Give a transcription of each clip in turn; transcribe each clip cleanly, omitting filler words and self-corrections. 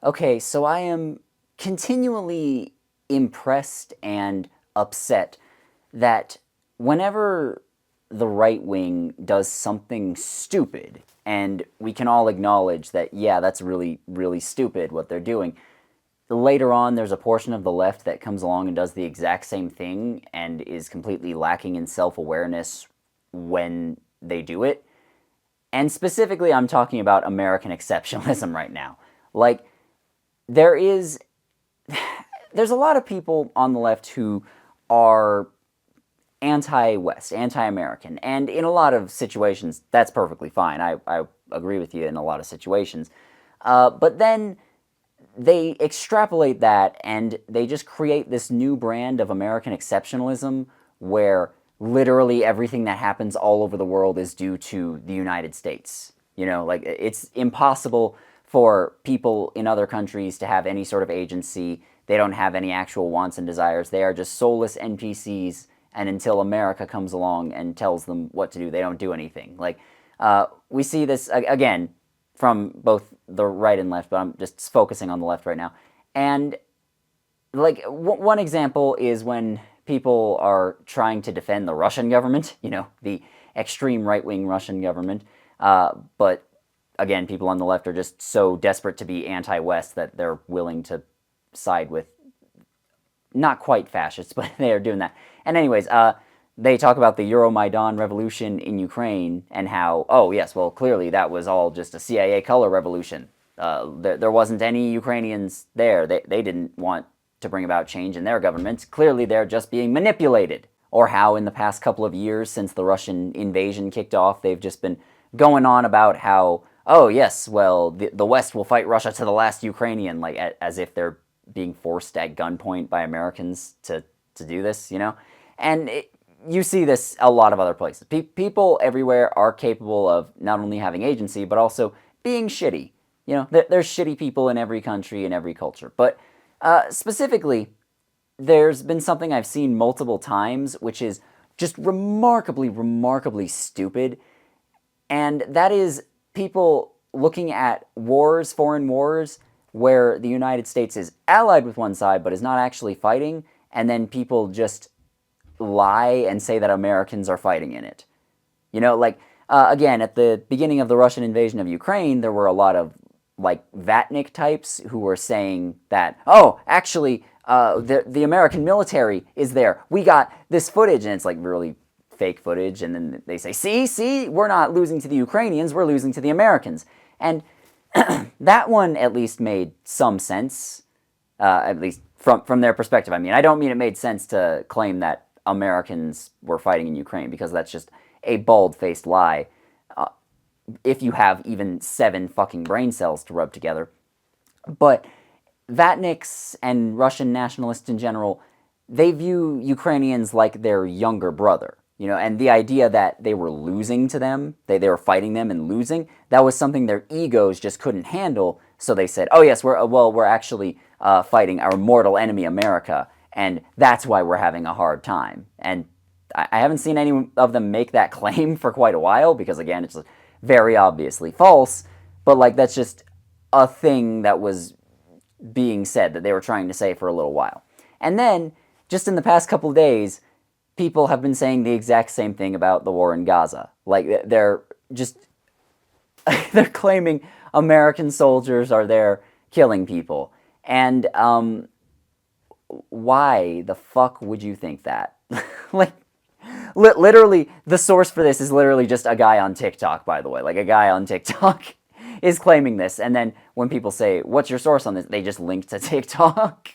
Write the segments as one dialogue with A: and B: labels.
A: Okay, so I am continually impressed and upset that whenever the right wing does something stupid, and we can all acknowledge that, yeah, that's really, really stupid what they're doing, later on there's a portion of the left that comes along and does the exact same thing and is completely lacking in self awareness when they do it. And specifically, I'm talking about American exceptionalism right now. Like, there is there's a lot of people on the left who are anti-West, anti-American, and in a lot of situations, that's perfectly fine. I agree with you in a lot of situations. But then they extrapolate that and they just create this new brand of American exceptionalism where literally everything that happens all over the world is due to the United States. You know, like it's impossible for people in other countries to have any sort of agency. They don't have any actual wants and desires. They are just soulless NPCs. And until America comes along and tells them what to do, they don't do anything. Like we see this again from both the right and left, but I'm just focusing on the left right now. And like one example is when people are trying to defend the Russian government, you know, the extreme right wing Russian government. But again, people on the left are just so desperate to be anti West that they're willing to side with not quite fascists, but they are doing that. And anyways, they talk about the Euromaidan revolution in Ukraine and how, oh yes, well clearly that was all just a CIA color revolution. There wasn't any Ukrainians there. They didn't want to bring about change in their government. Clearly they're just being manipulated. Or how in the past couple of years since the Russian invasion kicked off, they've just been going on about how, oh yes, well the West will fight Russia to the last Ukrainian, like as if they're being forced at gunpoint by Americans to do this, you know? And you see this a lot of other places. People everywhere are capable of not only having agency, but also being shitty. You know, there's shitty people in every country, in every culture. But specifically, there's been something I've seen multiple times, which is just remarkably, remarkably stupid. And that is people looking at wars, foreign wars, where the United States is allied with one side but is not actually fighting, and then people just lie and say that Americans are fighting in it. You know, like, again, at the beginning of the Russian invasion of Ukraine, there were a lot of, like, Vatnik types who were saying that, oh, actually, the American military is there. We got this footage, and it's, like, really fake footage, and then they say, see, we're not losing to the Ukrainians, we're losing to the Americans. And that one at least made some sense, at least from their perspective. I mean, I don't mean it made sense to claim that Americans were fighting in Ukraine because that's just a bald-faced lie. If you have even 7 fucking brain cells to rub together. But Vatniks and Russian nationalists in general, they view Ukrainians like their younger brother. You know, and the idea that they were losing to them, they were fighting them and losing, that was something their egos just couldn't handle. So they said, oh yes, we're actually fighting our mortal enemy, America, and that's why we're having a hard time. And I haven't seen any of them make that claim for quite a while because, again, it's very obviously false. But like that's just a thing that was being said that they were trying to say for a little while. And then, just in the past couple of days, people have been saying the exact same thing about the war in Gaza. Like they're just they're claiming American soldiers are there killing people. And why the fuck would you think that? Like literally the source for this is literally just a guy on TikTok, by the way. Like a guy on TikTok is claiming this, and then when people say, "What's your source on this?" they just link to TikTok.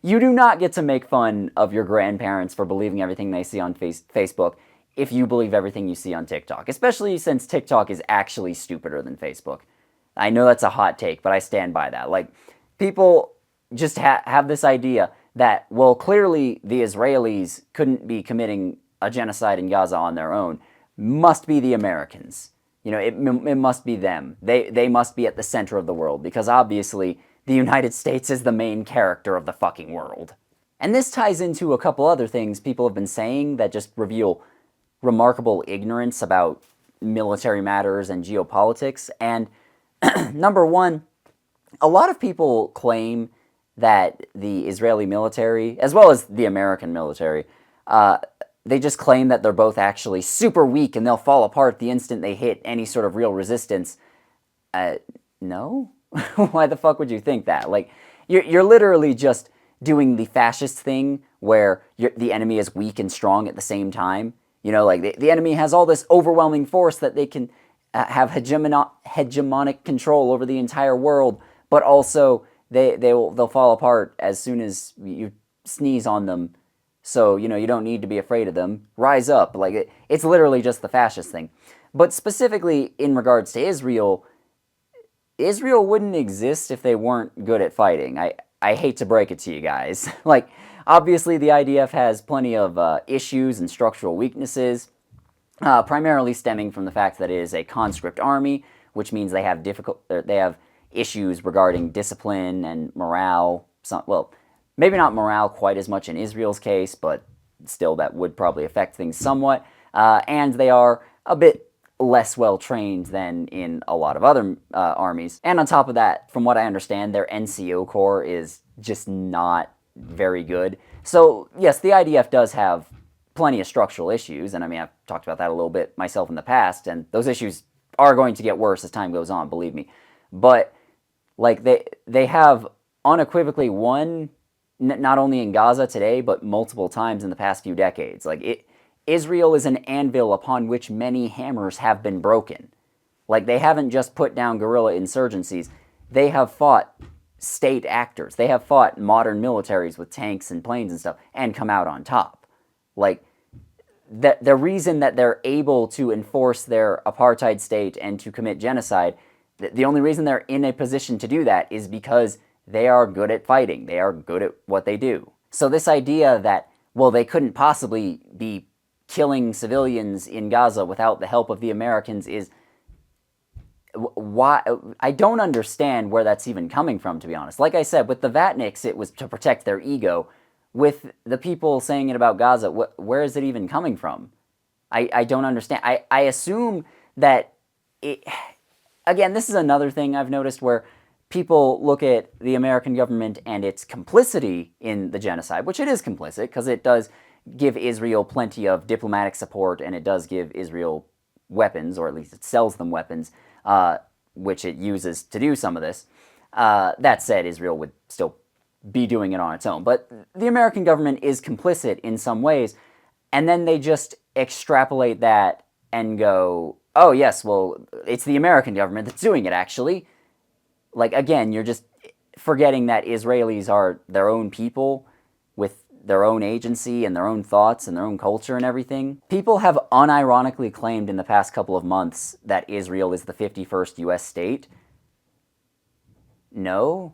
A: You do not get to make fun of your grandparents for believing everything they see on Facebook if you believe everything you see on TikTok, especially since TikTok is actually stupider than Facebook. I know that's a hot take, but I stand by that. Like, people just have this idea that, well, clearly the Israelis couldn't be committing a genocide in Gaza on their own. Must be the Americans. You know, it must be them. They must be at the center of the world because obviously the United States is the main character of the fucking world. And this ties into a couple other things people have been saying that just reveal remarkable ignorance about military matters and geopolitics. And number one A lot of people claim that the Israeli military, as well as the American military, uh, they just claim that they're both actually super weak and they'll fall apart the instant they hit any sort of real resistance. Uh, no? Why the fuck would you think that? Like, you're literally just doing the fascist thing where the enemy is weak and strong at the same time. You know, like the enemy has all this overwhelming force that they can have hegemonic control over the entire world, but also they'll fall apart as soon as you sneeze on them. So, you know, you don't need to be afraid of them. Rise up. Like, it's literally just the fascist thing. But specifically in regards to Israel, Israel wouldn't exist if they weren't good at fighting. I hate to break it to you guys. Like, obviously, the IDF has plenty of issues and structural weaknesses, primarily stemming from the fact that it is a conscript army, which means they have issues regarding discipline and morale. Well, maybe not morale quite as much in Israel's case, but still that would probably affect things somewhat. And they are a bit less well trained than in a lot of other armies. And on top of that, from what I understand, their NCO corps is just not very good. So yes, the IDF does have plenty of structural issues, and I mean, I've talked about that a little bit myself in the past, and those issues are going to get worse as time goes on, believe me. But like they have unequivocally won, not only in Gaza today, but multiple times in the past few decades. Israel is an anvil upon which many hammers have been broken. Like, they haven't just put down guerrilla insurgencies. They have fought state actors. They have fought modern militaries with tanks and planes and stuff and come out on top. Like, the reason that they're able to enforce their apartheid state and to commit genocide, the only reason they're in a position to do that is because they are good at fighting. They are good at what they do. So this idea that, well, they couldn't possibly be killing civilians in Gaza without the help of the Americans is why. I don't understand where that's even coming from, to be honest. Like I said, with the Vatniks, it was to protect their ego. With the people saying it about Gaza, where is it even coming from? I don't understand. I assume that it, again, this is another thing I've noticed where people look at the American government and its complicity in the genocide, which it is complicit because it does give Israel plenty of diplomatic support, and it does give Israel weapons, or at least it sells them weapons, which it uses to do some of this. That said, Israel would still be doing it on its own. But the American government is complicit in some ways, and then they just extrapolate that and go, oh yes, well, it's the American government that's doing it, actually. Like, again, you're just forgetting that Israelis are their own people with their own agency and their own thoughts and their own culture and everything. People have unironically claimed in the past couple of months that Israel is the 51st U.S. state. No,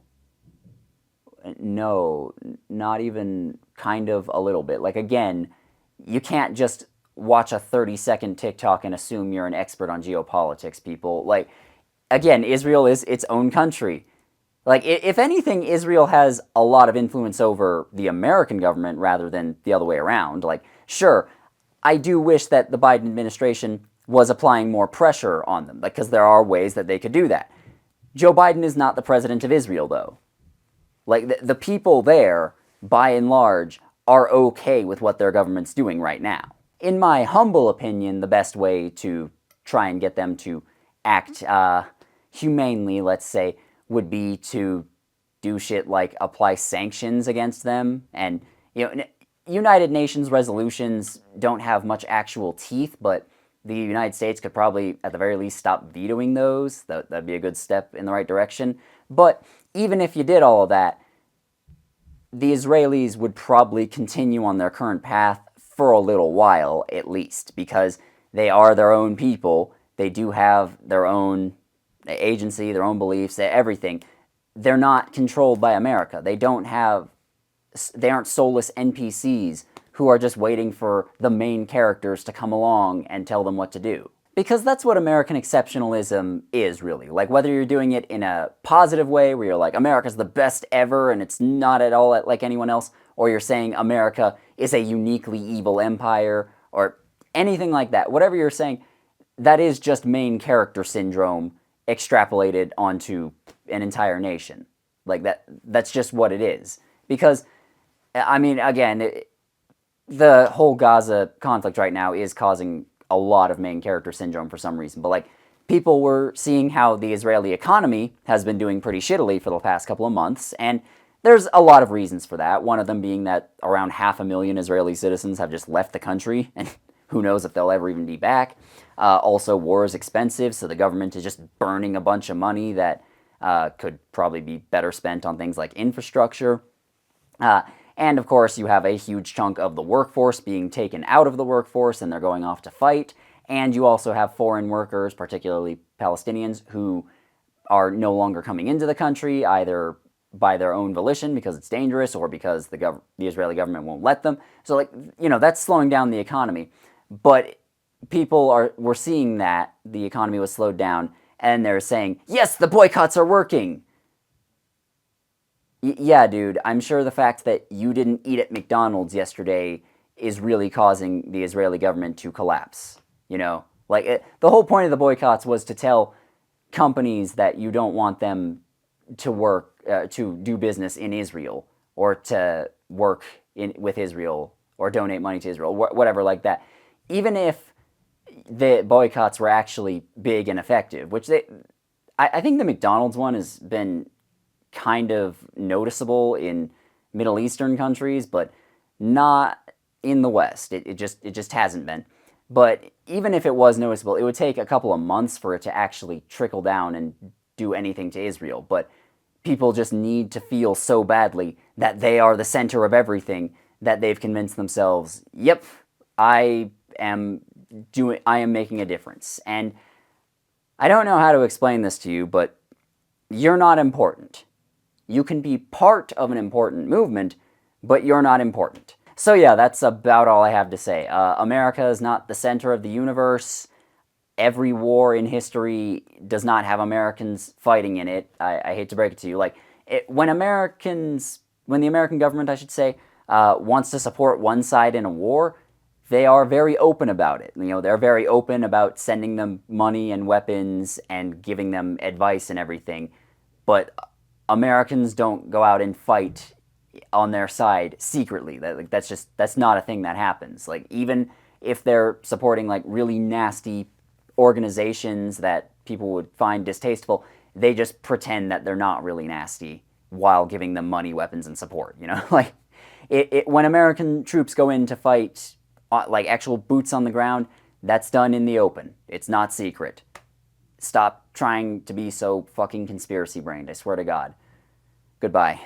A: not even kind of a little bit. Like, again, you can't just watch a 30-second TikTok and assume you're an expert on geopolitics, people. Like, again, Israel is its own country. Like, if anything, Israel has a lot of influence over the American government rather than the other way around. Like, sure, I do wish that the Biden administration was applying more pressure on them, because there are ways that they could do that. Joe Biden is not the president of Israel, though. Like, the people there, by and large, are okay with what their government's doing right now. In my humble opinion, the best way to try and get them to act humanely, let's say, would be to do shit like apply sanctions against them. And, you know, United Nations resolutions don't have much actual teeth, but the United States could probably, at the very least, stop vetoing those. That'd be a good step in the right direction. But even if you did all of that, the Israelis would probably continue on their current path for a little while, at least, because they are their own people. They do have their own agency, their own beliefs, everything. They're not controlled by America. They aren't soulless NPCs who are just waiting for the main characters to come along and tell them what to do. Because that's what American exceptionalism is, really. Like, whether you're doing it in a positive way, where you're like, America's the best ever and it's not at all like anyone else, or you're saying America is a uniquely evil empire, or anything like that. Whatever you're saying, that is just main character syndrome extrapolated onto an entire nation. Like that's just what it is. Because I mean, again, the whole Gaza conflict right now is causing a lot of main character syndrome for some reason. But like, people were seeing how the Israeli economy has been doing pretty shittily for the past couple of months, and there's a lot of reasons for that. One of them being that around 500,000 Israeli citizens have just left the country, and who knows if they'll ever even be back. Also, war is expensive, so the government is just burning a bunch of money that could probably be better spent on things like infrastructure. And of course, you have a huge chunk of the workforce being taken out of the workforce and they're going off to fight. And you also have foreign workers, particularly Palestinians, who are no longer coming into the country, either by their own volition because it's dangerous or because the Israeli government won't let them. So, like, that's slowing down the economy. But were seeing that the economy was slowed down, and they're saying, yes, the boycotts are working. Yeah, dude, I'm sure the fact that you didn't eat at McDonald's yesterday is really causing the Israeli government to collapse. Like, the whole point of the boycotts was to tell companies that you don't want them to to do business in Israel, or to work with Israel, or donate money to Israel, whatever like that. Even if the boycotts were actually big and effective, which I think the McDonald's one has been kind of noticeable in Middle Eastern countries, but not in the West. It just hasn't been. But even if it was noticeable, it would take a couple of months for it to actually trickle down and do anything to Israel. But people just need to feel so badly that they are the center of everything that they've convinced themselves, yep, I am making a difference. And I don't know how to explain this to you, but you're not important. You can be part of an important movement, but you're not important. So yeah, that's about all I have to say. America is not the center of the universe. Every war in history does not have Americans fighting in it. I hate to break it to you. Like, when the American government, I should say, wants to support one side in a war, they are very open about it. They're very open about sending them money and weapons and giving them advice and everything. But Americans don't go out and fight on their side secretly. That's not a thing that happens. Like, even if they're supporting like really nasty organizations that people would find distasteful, they just pretend that they're not really nasty while giving them money, weapons, and support. Like, when American troops go in to fight, like actual boots on the ground, that's done in the open. It's not secret. Stop trying to be so fucking conspiracy brained, I swear to God. Goodbye.